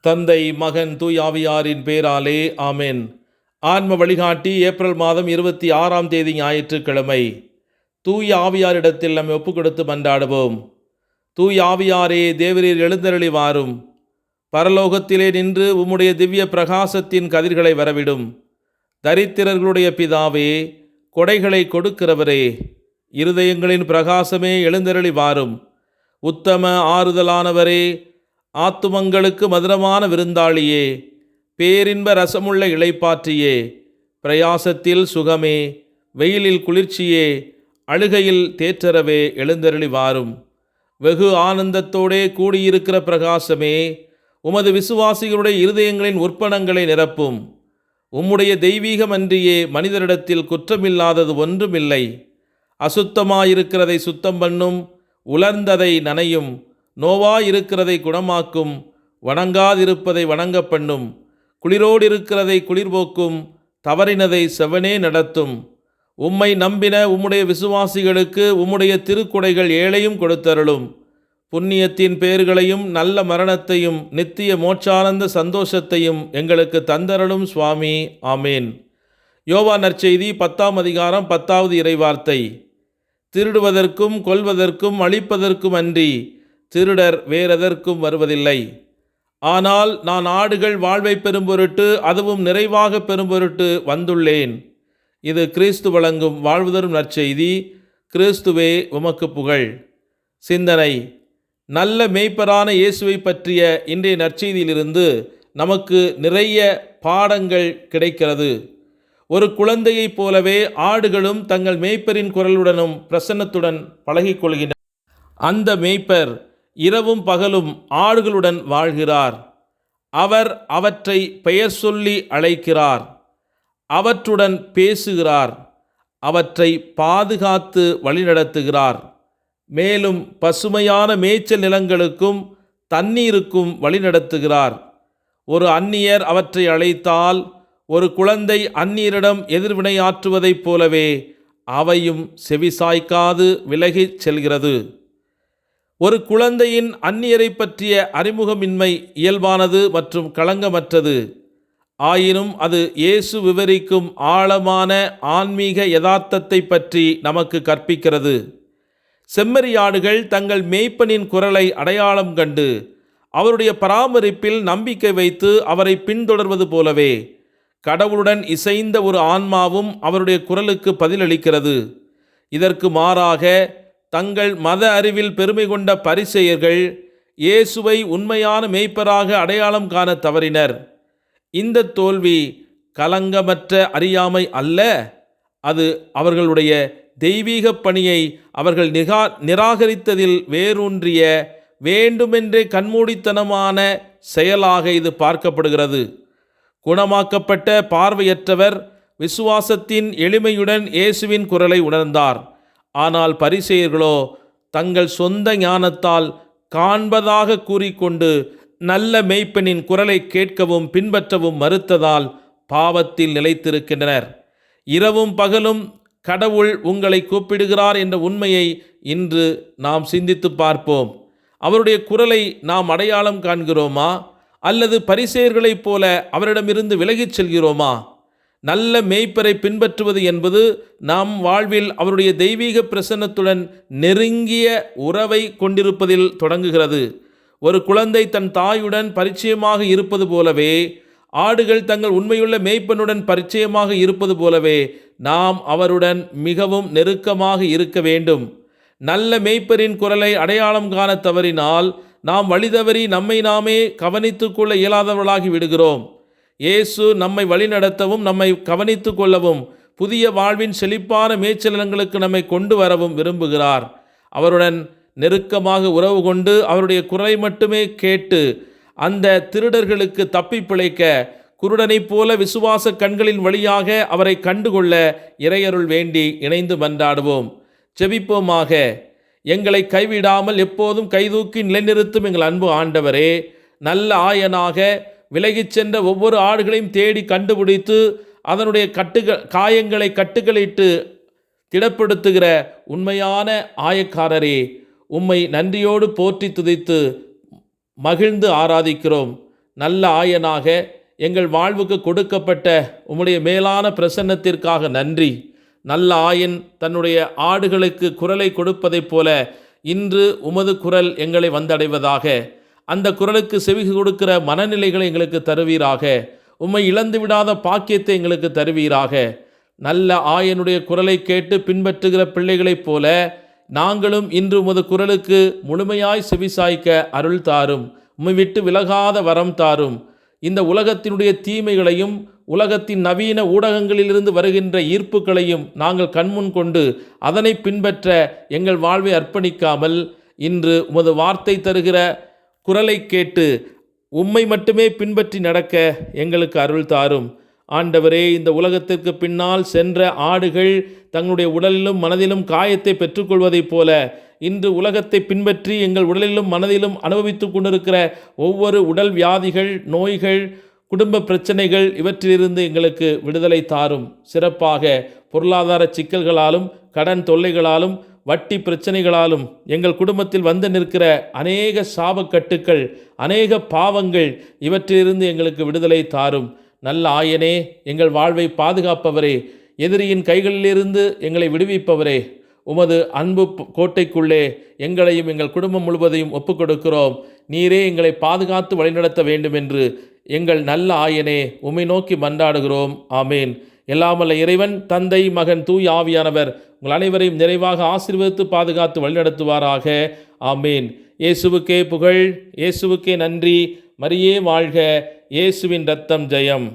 தந்தை, மகன், தூய் ஆவியாரின் பேராலே ஆமென். ஆன்ம வழிகாட்டி ஏப்ரல் மாதம் 26ஆம் தேதி ஞாயிற்றுக்கிழமை. தூய் ஆவியாரிடத்தில் நம்மை ஒப்புக் கொடுத்து மன்றாடுவோம். தூய் ஆவியாரே, தேவரீர் எழுந்தருளி வாரும். பரலோகத்திலே நின்று உம்முடைய திவ்ய பிரகாசத்தின் கதிர்களை வரவிடும். தரித்திரர்களுடைய பிதாவே, கொடைகளை கொடுக்கிறவரே, இருதயங்களின் பிரகாசமே, எழுந்தருளி வாரும். உத்தம ஆறுதலானவரே, ஆத்துமங்களுக்கு மதுரமான விருந்தாளியே, பேரின்ப ரசமுள்ள இளைப்பாற்றியே, பிரயாசத்தில் சுகமே, வெயிலில் குளிர்ச்சியே, அழுகையில் தேற்றரவே, எழுந்தருளி வாரும். வெகு ஆனந்தத்தோடே கூடியிருக்கிற பிரகாசமே, உமது விசுவாசிகளுடைய இருதயங்களின் உற்பணங்களை நிரப்பும். உம்முடைய தெய்வீகமன்றியே மனிதரிடத்தில் குற்றமில்லாதது ஒன்றுமில்லை. அசுத்தமாயிருக்கிறதை சுத்தம் பண்ணும், உலர்ந்ததை நனையும், நோவாயிருக்கிறதை குணமாக்கும், வணங்காதிருப்பதை வணங்க பண்ணும், குளிரோடிருக்கிறதை குளிர்போக்கும், தவறினதை செவனே நடத்தும். உம்மை நம்பின உம்முடைய விசுவாசிகளுக்கு உம்முடைய திருக்குடைகள் ஏழையும் கொடுத்தருளும். புண்ணியத்தின் பேர்களையும் நல்ல மரணத்தையும் நித்திய மோட்சானந்த சந்தோஷத்தையும் எங்களுக்கு தந்தருளும் சுவாமி. ஆமேன். யோவான் நற்செய்தி 10ஆம் அதிகாரம் 10வது இறைவார்த்தை. திருடுவதற்கும் கொல்வதற்கும் அழிப்பதற்கும் அன்றி திருடர் வேறெதற்கும் வருவதில்லை. ஆனால் நான் ஆடுகள் வாழ்வை பெறும் பொருட்டு, அதுவும் நிறைவாக பெறும் பொருட்டு வந்துள்ளேன். இது கிறிஸ்து வழங்கும் வாழ்வு தரும் நற்செய்தி. கிறிஸ்துவே உமக்கு புகழ். சிந்தனை. நல்ல மேய்ப்பரான இயேசுவை பற்றிய இன்றைய நற்செய்தியிலிருந்து நமக்கு நிறைய பாடங்கள் கிடைக்கிறது. ஒரு குழந்தையைப் போலவே ஆடுகளும் தங்கள் மேய்ப்பரின் குரலுடனும் பிரசன்னத்துடன் பழகிக்கொள்கின்றன. அந்த மேய்ப்பர் இரவும் பகலும் ஆடுகளுடன் வாழ்கிறார். அவர் அவற்றை பெயர் சொல்லி அழைக்கிறார், அவற்றுடன் பேசுகிறார், அவற்றை பாதுகாத்து வழிநடத்துகிறார். மேலும் பசுமையான மேய்ச்சல் நிலங்களுக்கும் தண்ணீருக்கும் வழிநடத்துகிறார். ஒரு அந்நியர் அவற்றை அழைத்தால், ஒரு குழந்தை அந்நியரிடம் எதிர்வினையாற்றுவதைப் போலவே அவையும் செவிசாய்க்காது விலகிச் செல்கிறது. ஒரு குழந்தையின் அந்நியரை பற்றிய அறிமுகமின்மை இயல்பானது மற்றும் களங்கமற்றது. ஆயினும் அது இயேசு விவரிக்கும் ஆழமான ஆன்மீக யதார்த்தத்தை பற்றி நமக்கு கற்பிக்கிறது. செம்மறியாடுகள் தங்கள் மேய்ப்பனின் குரலை அடையாளம் கண்டு அவருடைய பராமரிப்பில் நம்பிக்கை வைத்து அவரை பின்தொடர்வது போலவே, கடவுளுடன் இசைந்த ஒரு ஆன்மாவும் அவருடைய குரலுக்கு பதிலளிக்கிறது. இதற்கு மாறாக தங்கள் மத அறிவில் பெருமை கொண்ட பரிசேயர்கள் இயேசுவை உண்மையான மேய்ப்பராக அடையாளம் காண தவறினர். இந்த தோல்வி கலங்கமற்ற அறியாமை அல்ல, அது அவர்களுடைய தெய்வீக பணியை அவர்கள் நிராகரித்ததில் வேரூன்றிய வேண்டுமென்றே கண்மூடித்தனமான செயலாக இது பார்க்கப்படுகிறது. குணமாக்கப்பட்ட பார்வையற்றவர் விசுவாசத்தின் எளிமையுடன் இயேசுவின் குரலை உணர்ந்தார். ஆனால் பரிசேயர்களோ தங்கள் சொந்த ஞானத்தால் காண்பதாக கூறிக்கொண்டு நல்ல மேய்ப்பனின் குரலை கேட்கவும் பின்பற்றவும் மறுத்ததால் பாவத்தில் நிலைத்திருக்கின்றனர். இரவும் பகலும் கடவுள் உங்களை கூப்பிடுகிறார் என்ற உண்மையை இன்று நாம் சிந்தித்து பார்ப்போம். அவருடைய குரலை நாம் அடையாளம் காண்கிறோமா, அல்லது பரிசேயர்களைப் போல அவரிடமிருந்து விலகிச் செல்கிறோமா? நல்ல மேய்ப்பரை பின்பற்றுவது என்பது நாம் வாழ்வில் அவருடைய தெய்வீக பிரசன்னத்துடன் நெருங்கிய உறவை கொண்டிருப்பதில் தொடங்குகிறது. ஒரு குழந்தை தன் தாயுடன் பரிச்சயமாக இருப்பது போலவே, ஆடுகள் தங்கள் உண்மையுள்ள மேய்ப்பனுடன் பரிச்சயமாக இருப்பது போலவே நாம் அவருடன் மிகவும் நெருக்கமாக இருக்க வேண்டும். நல்ல மேய்ப்பரின் குரலை அடையாளம் காண தவறினால் நாம் வழிதவறி நம்மை நாமே கவனித்து கொள்ள இயலாதவர்களாகி விடுகிறோம். இயேசு நம்மை வழிநடத்தவும் நம்மை கவனித்து கொள்ளவும் புதிய வாழ்வின் செழிப்பான மேய்ச்சலங்களுக்கு நம்மை கொண்டு வரவும் விரும்புகிறார். அவருடன் நெருக்கமாக உறவு கொண்டு அவருடைய குரலை மட்டுமே கேட்டு அந்த திருடர்களுக்கு தப்பி பிழைக்க குருடனைப் போல விசுவாச கண்களின் வழியாக அவரை கண்டுகொள்ள இறையருள் வேண்டி இணைந்து மன்றாடுவோம். ஜெபிப்போமாக. எங்களை கைவிடாமல் எப்போதும் கைதூக்கி நிலைநிறுத்தும் எங்கள் அன்பு ஆண்டவரே, நல்ல ஆயனாக விலகிச் சென்ற ஒவ்வொரு ஆடுகளையும் தேடி கண்டுபிடித்து அதனுடைய காயங்களை கட்டுகளிட்டு திடப்படுத்துகிற உண்மையான ஆயக்காரரே, உம்மை நன்றியோடு போற்றி துதித்து மகிழ்ந்து ஆராதிக்கிறோம். நல்ல ஆயனாக எங்கள் வாழ்வுக்கு கொடுக்கப்பட்ட உம்முடைய மேலான பிரசன்னத்திற்காக நன்றி. நல்ல ஆயன் தன்னுடைய ஆடுகளுக்கு குரலை கொடுப்பதைப் போல இன்று உமது குரல் எங்களை வந்தடைவதாக. அந்த குரலுக்கு செவி கொடுக்கிற மனநிலைகளை எங்களுக்கு தருவீராக. உம்மை இழந்து விடாத பாக்கியத்தை எங்களுக்கு தருவீராக. நல்ல ஆயனுடைய குரலை கேட்டு பின்பற்றுகிற பிள்ளைகளைப் போல நாங்களும் இன்று உமது குரலுக்கு முழுமையாய் செவிசாய்க்க அருள் தாரும். உம்மை விட்டு விலகாத வரம் தாரும். இந்த உலகத்தினுடைய தீமைகளையும் உலகத்தின் நவீன ஊடகங்களிலிருந்து வருகின்ற ஈர்ப்புகளையும் நாங்கள் கண்முன் கொண்டு அதனை பின்பற்ற எங்கள் வாழ்வை அர்ப்பணிக்காமல் இன்று உமது வார்த்தை தருகிற குரலை கேட்டு உம்மை மட்டுமே பின்பற்றி நடக்க எங்களுக்கு அருள் தாரும். ஆண்டவரே, இந்த உலகத்திற்கு பின்னால் சென்ற ஆடுகள் தங்களுடைய உடலிலும் மனதிலும் காயத்தை பெற்றுக்கொள்வதைப் போல இன்று உலகத்தை பின்பற்றி எங்கள் உடலிலும் மனதிலும் அனுபவித்து கொண்டிருக்கிற ஒவ்வொரு உடல் வியாதிகள், நோய்கள், குடும்ப பிரச்சனைகள் இவற்றிலிருந்து எங்களுக்கு விடுதலை தாரும். சிறப்பாக பொருளாதார சிக்கல்களாலும் கடன் தொல்லைகளாலும் வட்டி பிரச்சனைகளாலும் எங்கள் குடும்பத்தில் வந்து நிற்கிற அநேக சாபக்கட்டுக்கள், அநேக பாவங்கள் இவற்றிலிருந்து எங்களுக்கு விடுதலை தாரும். நல்ல ஆயனே, எங்கள் வாழ்வை பாதுகாப்பவரே, எதிரியின் கைகளிலிருந்து எங்களை விடுவிப்பவரே, உமது அன்பு கோட்டைக்குள்ளே எங்களையும் எங்கள் குடும்பம் முழுவதையும் ஒப்புக்கொடுக்கிறோம். நீரே எங்களை பாதுகாத்து வழிநடத்த வேண்டும் என்று எங்கள் நல்ல ஆயனே உம்மை நோக்கி மன்றாடுகிறோம். ஆமேன். எல்லாமல்ல இறைவன், தந்தை, மகன், தூய் ஆவியானவர் உங்கள் அனைவரையும் நிறைவாக ஆசீர்வதித்து பாதுகாத்து வழிநடத்துவாராக. ஆமேன். இயேசுவுக்கே புகழ், இயேசுவுக்கே நன்றி. மரியே வாழ்க. இயேசுவின் இரத்தம் ஜெயம்.